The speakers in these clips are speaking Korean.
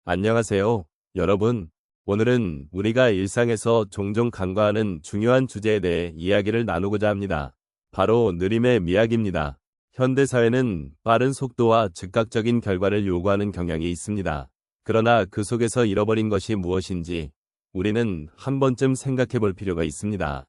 안녕하세요, 여러분. 오늘은 우리가 일상에서 종종 간과하는 중요한 주제에 대해 이야기를 나누고자 합니다. 바로 느림의 미학입니다. 현대사회는 빠른 속도와 즉각적인 결과를 요구하는 경향이 있습니다. 그러나 그 속에서 잃어버린 것이 무엇인지 우리는 한 번쯤 생각해 볼 필요가 있습니다.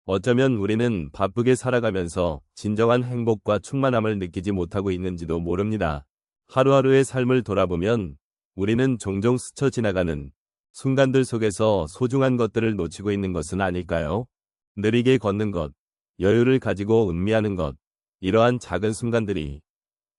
어쩌면 우리는 바쁘게 살아가면서 진정한 행복과 충만함을 느끼지 못하고 있는지도 모릅니다. 하루하루의 삶을 돌아보면 우리는 종종 스쳐 지나가는 순간들 속에서 소중한 것들을 놓치고 있는 것은 아닐까요? 느리게 걷는 것, 여유를 가지고 음미하는 것, 이러한 작은 순간들이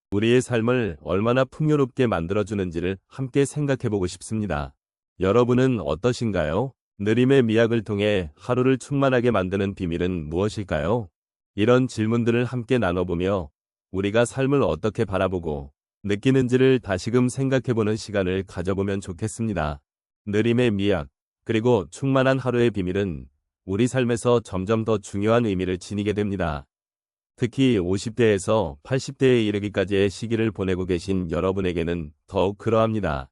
우리의 삶을 얼마나 풍요롭게 만들어주는지를 함께 생각해보고 싶습니다. 여러분은 어떠신가요? 느림의 미학을 통해 하루를 충만하게 만드는 비밀은 무엇일까요? 이런 질문들을 함께 나눠보며 우리가 삶을 어떻게 바라보고 느끼는지를 다시금 생각해보는 시간을 가져보면 좋겠습니다. 느림의 미학, 그리고 충만한 하루의 비밀은 우리 삶에서 점점 더 중요한 의미를 지니게 됩니다. 특히 50대에서 80대에 이르기까지의 시기를 보내고 계신 여러분에게는 더욱 그러합니다.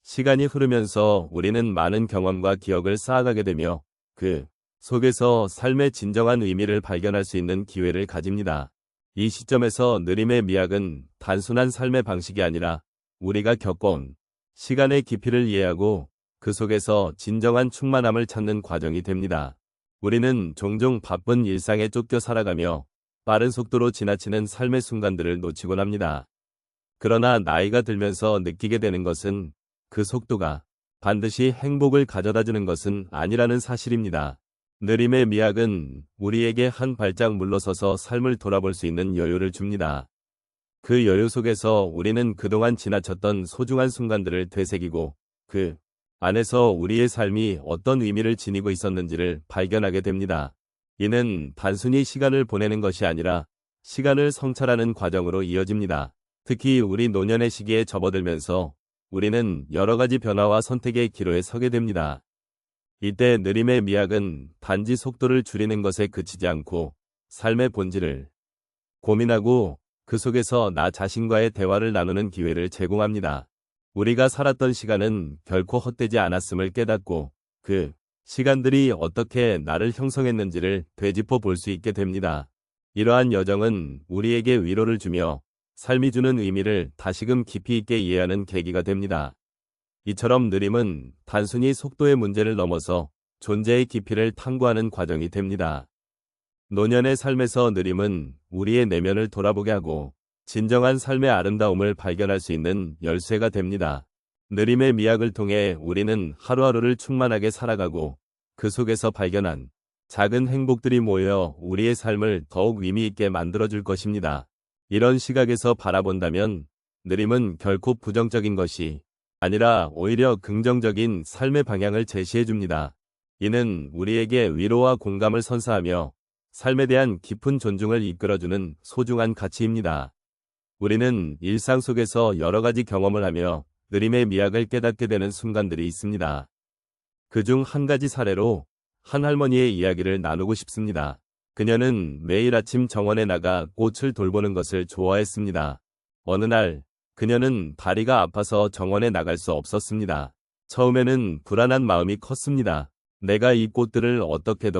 시간이 흐르면서 우리는 많은 경험과 기억을 쌓아가게 되며 그 속에서 삶의 진정한 의미를 발견할 수 있는 기회를 가집니다. 이 시점에서 느림의 미학은 단순한 삶의 방식이 아니라 우리가 겪어온 시간의 깊이를 이해하고 그 속에서 진정한 충만함을 찾는 과정이 됩니다. 우리는 종종 바쁜 일상에 쫓겨 살아가며 빠른 속도로 지나치는 삶의 순간들을 놓치곤 합니다. 그러나 나이가 들면서 느끼게 되는 것은 그 속도가 반드시 행복을 가져다주는 것은 아니라는 사실입니다. 느림의 미학은 우리에게 한 발짝 물러서서 삶을 돌아볼 수 있는 여유를 줍니다. 그 여유 속에서 우리는 그동안 지나쳤던 소중한 순간들을 되새기고 그 안에서 우리의 삶이 어떤 의미를 지니고 있었는지를 발견하게 됩니다. 이는 단순히 시간을 보내는 것이 아니라 시간을 성찰하는 과정으로 이어집니다. 특히 우리 노년의 시기에 접어들면서 우리는 여러 가지 변화와 선택의 기로에 서게 됩니다. 이때 느림의 미학은 단지 속도를 줄이는 것에 그치지 않고 삶의 본질을 고민하고 그 속에서 나 자신과의 대화를 나누는 기회를 제공합니다. 우리가 살았던 시간은 결코 헛되지 않았음을 깨닫고 그 시간들이 어떻게 나를 형성했는지를 되짚어 볼 수 있게 됩니다. 이러한 여정은 우리에게 위로를 주며 삶이 주는 의미를 다시금 깊이 있게 이해하는 계기가 됩니다. 이처럼 느림은 단순히 속도의 문제를 넘어서 존재의 깊이를 탐구하는 과정이 됩니다. 노년의 삶에서 느림은 우리의 내면을 돌아보게 하고 진정한 삶의 아름다움을 발견할 수 있는 열쇠가 됩니다. 느림의 미학을 통해 우리는 하루하루를 충만하게 살아가고 그 속에서 발견한 작은 행복들이 모여 우리의 삶을 더욱 의미 있게 만들어줄 것입니다. 이런 시각에서 바라본다면 느림은 결코 부정적인 것이 아니라 오히려 긍정적인 삶의 방향을 제시해 줍니다. 이는 우리에게 위로와 공감을 선사하며 삶에 대한 깊은 존중을 이끌어주는 소중한 가치입니다. 우리는 일상 속에서 여러 가지 경험을 하며 느림의 미학을 깨닫게 되는 순간들이 있습니다. 그중 한 가지 사례로 한 할머니의 이야기를 나누고 싶습니다. 그녀는 매일 아침 정원에 나가 꽃을 돌보는 것을 좋아했습니다. 어느 날 그녀는 다리가 아파서 정원에 나갈 수 없었습니다. 처음에는 불안한 마음이 컸습니다. 내가 이 꽃들을 어떻게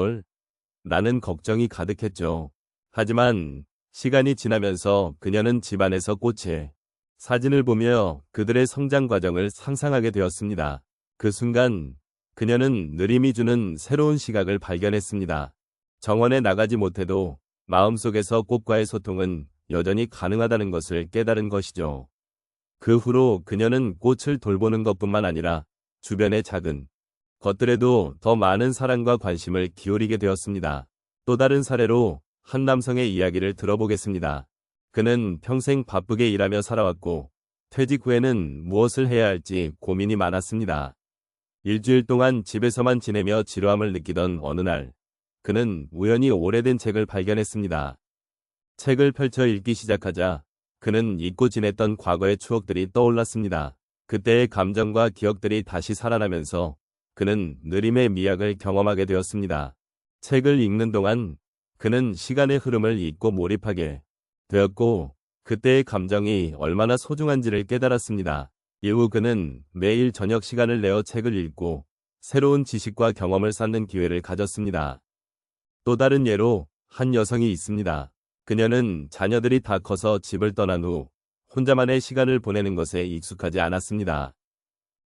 라는 걱정이 가득했죠. 하지만 시간이 지나면서 그녀는 집안에서 꽃의 사진을 보며 그들의 성장 과정을 상상하게 되었습니다. 그 순간 그녀는 느림이 주는 새로운 시각을 발견했습니다. 정원에 나가지 못해도 마음속에서 꽃과의 소통은 여전히 가능하다는 것을 깨달은 것이죠. 그 후로 그녀는 꽃을 돌보는 것뿐만 아니라 주변의 작은 것들에도 더 많은 사랑과 관심을 기울이게 되었습니다. 또 다른 사례로 한 남성의 이야기를 들어보겠습니다. 그는 평생 바쁘게 일하며 살아왔고 퇴직 후에는 무엇을 해야 할지 고민이 많았습니다. 일주일 동안 집에서만 지내며 지루함을 느끼던 어느 날 그는 우연히 오래된 책을 발견했습니다. 책을 펼쳐 읽기 시작하자 그는 잊고 지냈던 과거의 추억들이 떠올랐습니다. 그때의 감정과 기억들이 다시 살아나면서 그는 느림의 미학을 경험하게 되었습니다. 책을 읽는 동안 그는 시간의 흐름을 잊고 몰입하게 되었고 그때의 감정이 얼마나 소중한지를 깨달았습니다. 이후 그는 매일 저녁 시간을 내어 책을 읽고 새로운 지식과 경험을 쌓는 기회를 가졌습니다. 또 다른 예로 한 여성이 있습니다. 그녀는 자녀들이 다 커서 집을 떠난 후 혼자만의 시간을 보내는 것에 익숙하지 않았습니다.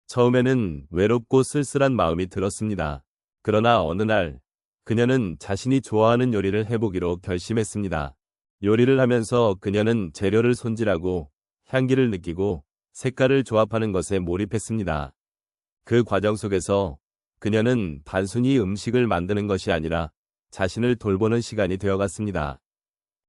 처음에는 외롭고 쓸쓸한 마음이 들었습니다. 그러나 어느 날 그녀는 자신이 좋아하는 요리를 해보기로 결심했습니다. 요리를 하면서 그녀는 재료를 손질하고 향기를 느끼고 색깔을 조합하는 것에 몰입했습니다. 그 과정 속에서 그녀는 단순히 음식을 만드는 것이 아니라 자신을 돌보는 시간이 되어갔습니다.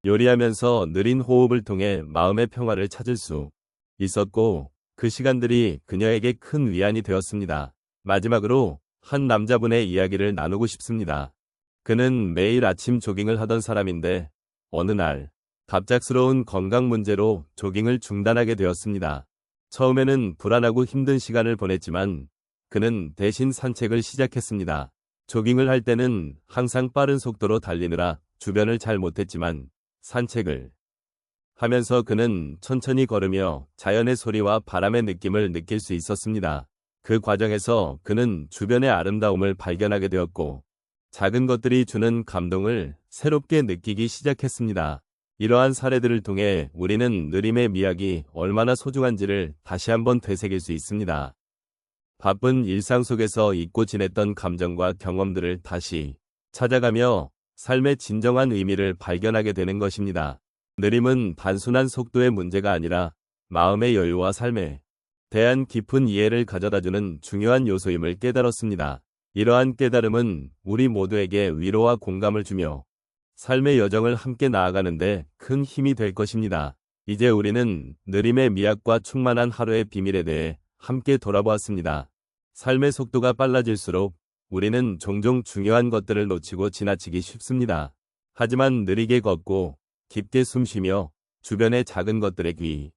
요리하면서 느린 호흡을 통해 마음의 평화를 찾을 수 있었고 그 시간들이 그녀에게 큰 위안이 되었습니다. 마지막으로 한 남자분의 이야기를 나누고 싶습니다. 그는 매일 아침 조깅을 하던 사람인데 어느 날 갑작스러운 건강 문제로 조깅을 중단하게 되었습니다. 처음에는 불안하고 힘든 시간을 보냈지만 그는 대신 산책을 시작했습니다. 조깅을 할 때는 항상 빠른 속도로 달리느라 주변을 잘 못했지만 산책을 하면서 그는 천천히 걸으며 자연의 소리와 바람의 느낌을 느낄 수 있었습니다. 그 과정에서 그는 주변의 아름다움을 발견하게 되었고 작은 것들이 주는 감동을 새롭게 느끼기 시작했습니다. 이러한 사례들을 통해 우리는 느림의 미학이 얼마나 소중한지를 다시 한번 되새길 수 있습니다. 바쁜 일상 속에서 잊고 지냈던 감정과 경험들을 다시 찾아가며 삶의 진정한 의미를 발견하게 되는 것입니다. 느림은 단순한 속도의 문제가 아니라 마음의 여유와 삶에 대한 깊은 이해를 가져다주는 중요한 요소임을 깨달았습니다. 이러한 깨달음은 우리 모두에게 위로와 공감을 주며 삶의 여정을 함께 나아가는데 큰 힘이 될 것입니다. 이제 우리는 느림의 미학과 충만한 하루의 비밀에 대해 함께 돌아보았습니다. 삶의 속도가 빨라질수록 우리는 종종 중요한 것들을 놓치고 지나치기 쉽습니다. 하지만 느리게 걷고 깊게 숨쉬며 주변의 작은 것들에 귀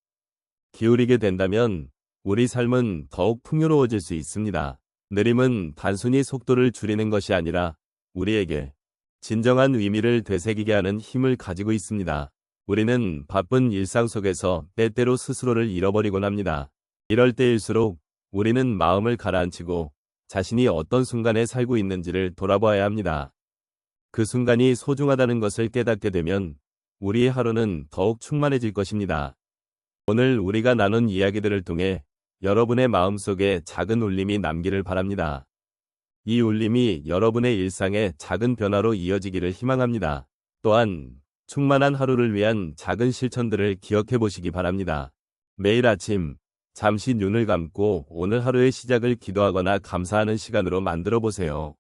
기울이게 된다면 우리 삶은 더욱 풍요로워질 수 있습니다. 느림은 단순히 속도를 줄이는 것이 아니라 우리에게 진정한 의미를 되새기게 하는 힘을 가지고 있습니다. 우리는 바쁜 일상 속에서 때때로 스스로를 잃어버리곤 합니다. 이럴 때일수록 우리는 마음을 가라앉히고 자신이 어떤 순간에 살고 있는지를 돌아봐야 합니다. 그 순간이 소중하다는 것을 깨닫게 되면 우리의 하루는 더욱 충만해질 것입니다. 오늘 우리가 나눈 이야기들을 통해 여러분의 마음속에 작은 울림이 남기를 바랍니다. 이 울림이 여러분의 일상의 작은 변화로 이어지기를 희망합니다. 또한 충만한 하루를 위한 작은 실천들을 기억해 보시기 바랍니다. 매일 아침 잠시 눈을 감고 오늘 하루의 시작을 기도하거나 감사하는 시간으로 만들어 보세요.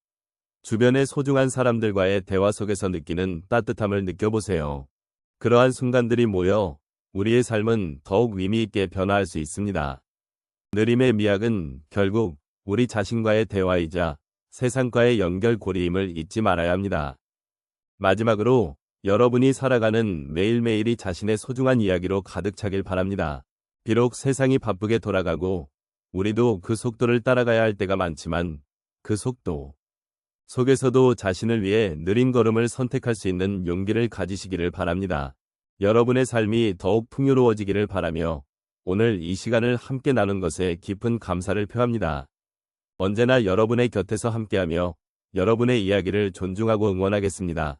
주변의 소중한 사람들과의 대화 속에서 느끼는 따뜻함을 느껴보세요. 그러한 순간들이 모여 우리의 삶은 더욱 의미 있게 변화할 수 있습니다. 느림의 미학은 결국 우리 자신과의 대화이자 세상과의 연결고리임을 잊지 말아야 합니다. 마지막으로 여러분이 살아가는 매일매일이 자신의 소중한 이야기로 가득 차길 바랍니다. 비록 세상이 바쁘게 돌아가고 우리도 그 속도를 따라가야 할 때가 많지만 그 속도 속에서도 자신을 위해 느린 걸음을 선택할 수 있는 용기를 가지시기를 바랍니다. 여러분의 삶이 더욱 풍요로워지기를 바라며 오늘 이 시간을 함께 나눈 것에 깊은 감사를 표합니다. 언제나 여러분의 곁에서 함께하며 여러분의 이야기를 존중하고 응원하겠습니다.